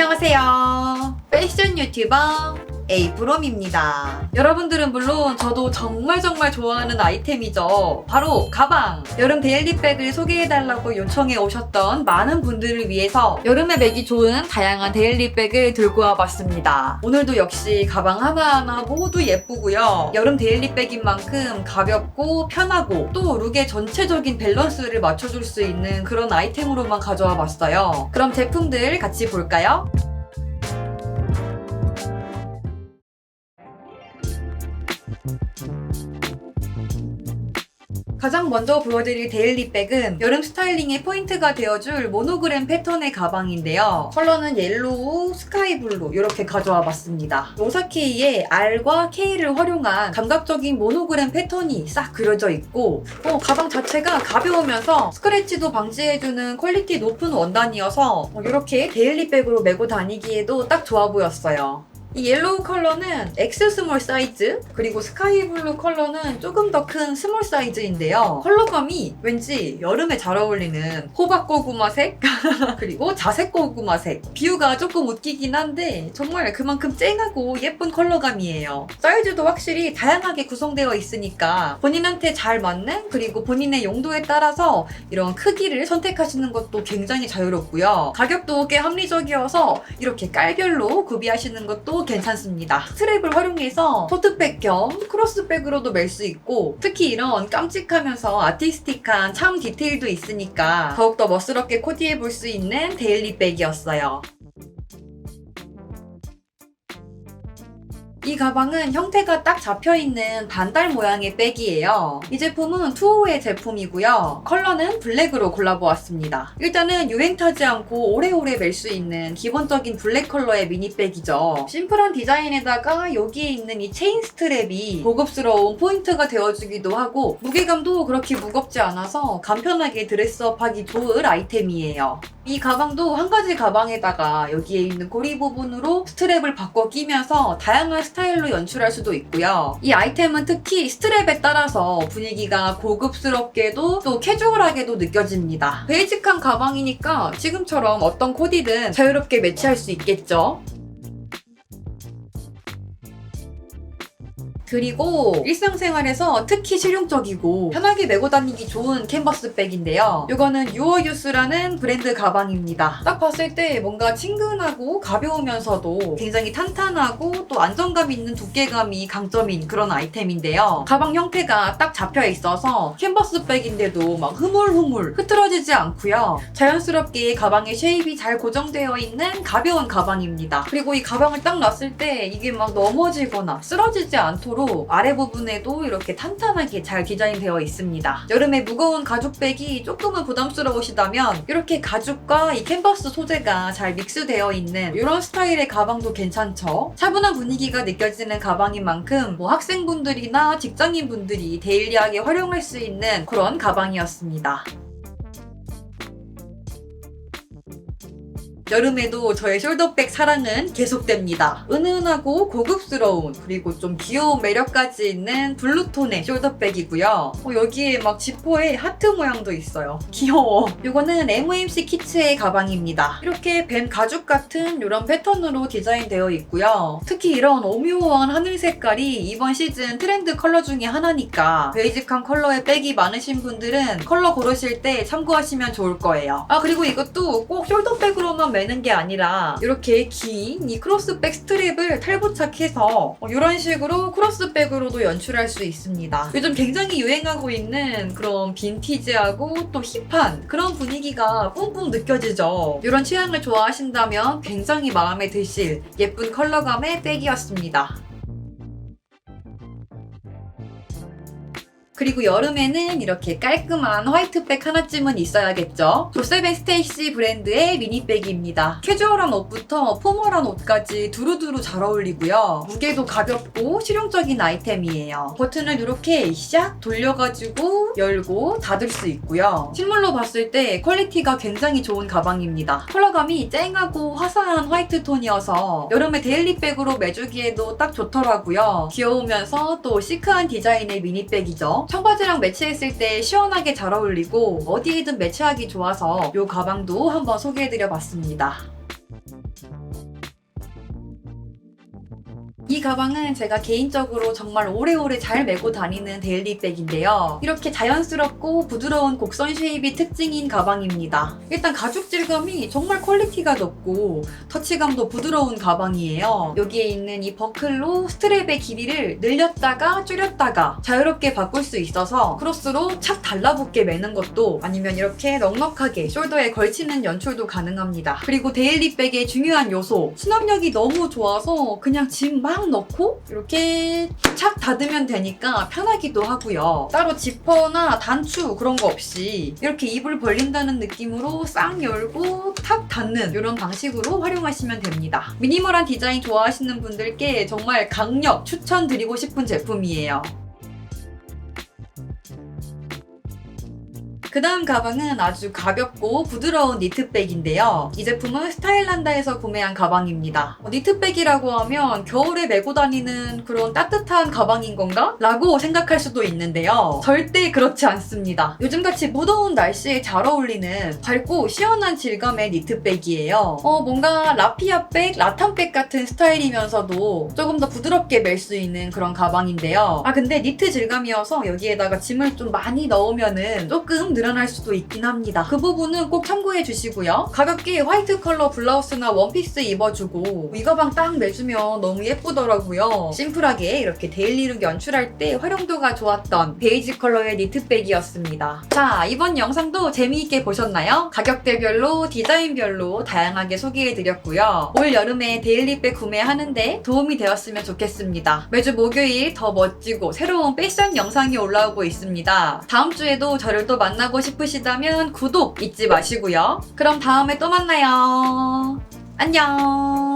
안녕하세요. 패션 유튜버 에이프롬입니다. 여러분들은 물론 저도 정말 좋아하는 아이템이죠. 바로 가방! 여름 데일리백을 소개해달라고 요청해 오셨던 많은 분들을 위해서 여름에 매기 좋은 다양한 데일리백을 들고 와봤습니다. 오늘도 역시 가방 하나하나 모두 예쁘고요. 여름 데일리백인 만큼 가볍고 편하고 또 룩의 전체적인 밸런스를 맞춰줄 수 있는 그런 아이템으로만 가져와 봤어요. 그럼 제품들 같이 볼까요? 가장 먼저 보여드릴 데일리백은 여름 스타일링의 포인트가 되어줄 모노그램 패턴의 가방인데요. 컬러는 옐로우, 스카이블루 이렇게 가져와 봤습니다. 로사케이의 R과 K를 활용한 감각적인 모노그램 패턴이 싹 그려져 있고 가방 자체가 가벼우면서 스크래치도 방지해주는 퀄리티 높은 원단이어서 이렇게 데일리백으로 메고 다니기에도 딱 좋아 보였어요. 이 옐로우 컬러는 X 스몰 사이즈, 그리고 스카이 블루 컬러는 조금 더 큰 스몰 사이즈인데요. 컬러감이 왠지 여름에 잘 어울리는 호박 고구마색 그리고 자색 고구마색. 비유가 조금 웃기긴 한데 정말 그만큼 쨍하고 예쁜 컬러감이에요. 사이즈도 확실히 다양하게 구성되어 있으니까 본인한테 잘 맞는, 그리고 본인의 용도에 따라서 이런 크기를 선택하시는 것도 굉장히 자유롭고요. 가격도 꽤 합리적이어서 이렇게 깔별로 구비하시는 것도 괜찮습니다. 스트랩을 활용해서 토트백 겸 크로스백으로도 멜 수 있고, 특히 이런 깜찍하면서 아티스틱한 참 디테일도 있으니까 더욱더 멋스럽게 코디해볼 수 있는 데일리백이었어요. 이 가방은 형태가 딱 잡혀있는 반달 모양의 백이에요. 이 제품은 투오의 제품이고요. 컬러는 블랙으로 골라보았습니다. 일단은 유행 타지 않고 오래오래 멜 수 있는 기본적인 블랙 컬러의 미니백이죠. 심플한 디자인에다가 여기에 있는 이 체인 스트랩이 고급스러운 포인트가 되어주기도 하고, 무게감도 그렇게 무겁지 않아서 간편하게 드레스업하기 좋은 아이템이에요. 이 가방도 한 가지 가방에다가 여기에 있는 고리 부분으로 스트랩을 바꿔 끼면서 다양한 스타일로 연출할 수도 있고요. 이 아이템은 특히 스트랩에 따라서 분위기가 고급스럽게도 또 캐주얼하게도 느껴집니다. 베이직한 가방이니까 지금처럼 어떤 코디든 자유롭게 매치할 수 있겠죠. 그리고 일상생활에서 특히 실용적이고 편하게 메고 다니기 좋은 캔버스 백인데요. 이거는 유어유스라는 브랜드 가방입니다. 딱 봤을 때 뭔가 친근하고 가벼우면서도 굉장히 탄탄하고 또 안정감 있는 두께감이 강점인 그런 아이템인데요. 가방 형태가 딱 잡혀 있어서 캔버스 백인데도 막 흐물흐물 흐트러지지 않고요. 자연스럽게 가방의 쉐입이 잘 고정되어 있는 가벼운 가방입니다. 그리고 이 가방을 딱 놨을 때 이게 막 넘어지거나 쓰러지지 않도록 아래 부분에도 이렇게 탄탄하게 잘 디자인되어 있습니다. 여름에 무거운 가죽백이 조금은 부담스러우시다면 이렇게 가죽과 이 캔버스 소재가 잘 믹스되어 있는 이런 스타일의 가방도 괜찮죠. 차분한 분위기가 느껴지는 가방인 만큼 학생분들이나 직장인분들이 데일리하게 활용할 수 있는 그런 가방이었습니다. 여름에도 저의 숄더백 사랑은 계속됩니다. 은은하고 고급스러운, 그리고 좀 귀여운 매력까지 있는 블루톤의 숄더백이고요. 여기에 막 지퍼에 하트 모양도 있어요. 귀여워. 이거는 MMC 키츠의 가방입니다. 이렇게 뱀 가죽 같은 이런 패턴으로 디자인되어 있고요. 특히 이런 오묘한 하늘 색깔이 이번 시즌 트렌드 컬러 중에 하나니까 베이직한 컬러의 백이 많으신 분들은 컬러 고르실 때 참고하시면 좋을 거예요. 그리고 이것도 꼭 숄더백으로만 매는 게 아니라 이렇게 긴 이 크로스백 스트랩을 탈부착해서 이런 식으로 크로스백으로도 연출할 수 있습니다. 요즘 굉장히 유행하고 있는 그런 빈티지하고 또 힙한 그런 분위기가 뿜뿜 느껴지죠. 이런 취향을 좋아하신다면 굉장히 마음에 드실 예쁜 컬러감의 백이었습니다. 그리고 여름에는 이렇게 깔끔한 화이트백 하나쯤은 있어야겠죠. 조셉 앤 스테이시 브랜드의 미니백입니다. 캐주얼한 옷부터 포멀한 옷까지 두루두루 잘 어울리고요. 무게도 가볍고 실용적인 아이템이에요. 버튼을 이렇게 샥 돌려가지고 열고 닫을 수 있고요. 실물로 봤을 때 퀄리티가 굉장히 좋은 가방입니다. 컬러감이 쨍하고 화사한 화이트 톤이어서 여름에 데일리백으로 매주기에도 딱 좋더라고요. 귀여우면서 또 시크한 디자인의 미니백이죠. 청바지랑 매치했을 때 시원하게 잘 어울리고 어디에든 매치하기 좋아서 이 가방도 한번 소개해드려 봤습니다. 이 가방은 제가 개인적으로 정말 오래오래 잘 메고 다니는 데일리백인데요. 이렇게 자연스럽고 부드러운 곡선 쉐입이 특징인 가방입니다. 일단 가죽 질감이 정말 퀄리티가 높고 터치감도 부드러운 가방이에요. 여기에 있는 이 버클로 스트랩의 길이를 늘렸다가 줄였다가 자유롭게 바꿀 수 있어서 크로스로 착 달라붙게 매는 것도 아니면 이렇게 넉넉하게 숄더에 걸치는 연출도 가능합니다. 그리고 데일리백의 중요한 요소, 수납력이 너무 좋아서 그냥 짐 막 넣고 이렇게 착 닫으면 되니까 편하기도 하고요. 따로 지퍼나 단추 그런 거 없이 이렇게 입을 벌린다는 느낌으로 싹 열고 탁 닫는 이런 방식으로 활용하시면 됩니다. 미니멀한 디자인 좋아하시는 분들께 정말 강력 추천드리고 싶은 제품이에요. 그 다음 가방은 아주 가볍고 부드러운 니트백인데요. 이 제품은 스타일란다에서 구매한 가방입니다. 니트백이라고 하면 겨울에 메고 다니는 그런 따뜻한 가방인 건가? 라고 생각할 수도 있는데요. 절대 그렇지 않습니다. 요즘같이 무더운 날씨에 잘 어울리는 밝고 시원한 질감의 니트백이에요. 뭔가 라피아백, 라탄백 같은 스타일이면서도 조금 더 부드럽게 멜 수 있는 그런 가방인데요. 근데 니트 질감이어서 여기에다가 짐을 좀 많이 넣으면은 조금 늘어날 수도 있긴 합니다. 그 부분은 꼭 참고해 주시고요. 가볍게 화이트 컬러 블라우스나 원피스 입어주고 이 가방 딱 매주면 너무 예쁘더라고요. 심플하게 이렇게 데일리룩 연출할 때 활용도가 좋았던 베이지 컬러의 니트백이었습니다. 자, 이번 영상도 재미있게 보셨나요? 가격대별로 디자인별로 다양하게 소개해드렸고요. 올 여름에 데일리백 구매하는데 도움이 되었으면 좋겠습니다. 매주 목요일 더 멋지고 새로운 패션 영상이 올라오고 있습니다. 다음 주에도 저를 또 만나고 싶으시다면 구독 잊지 마시고요. 그럼 다음에 또 만나요. 안녕.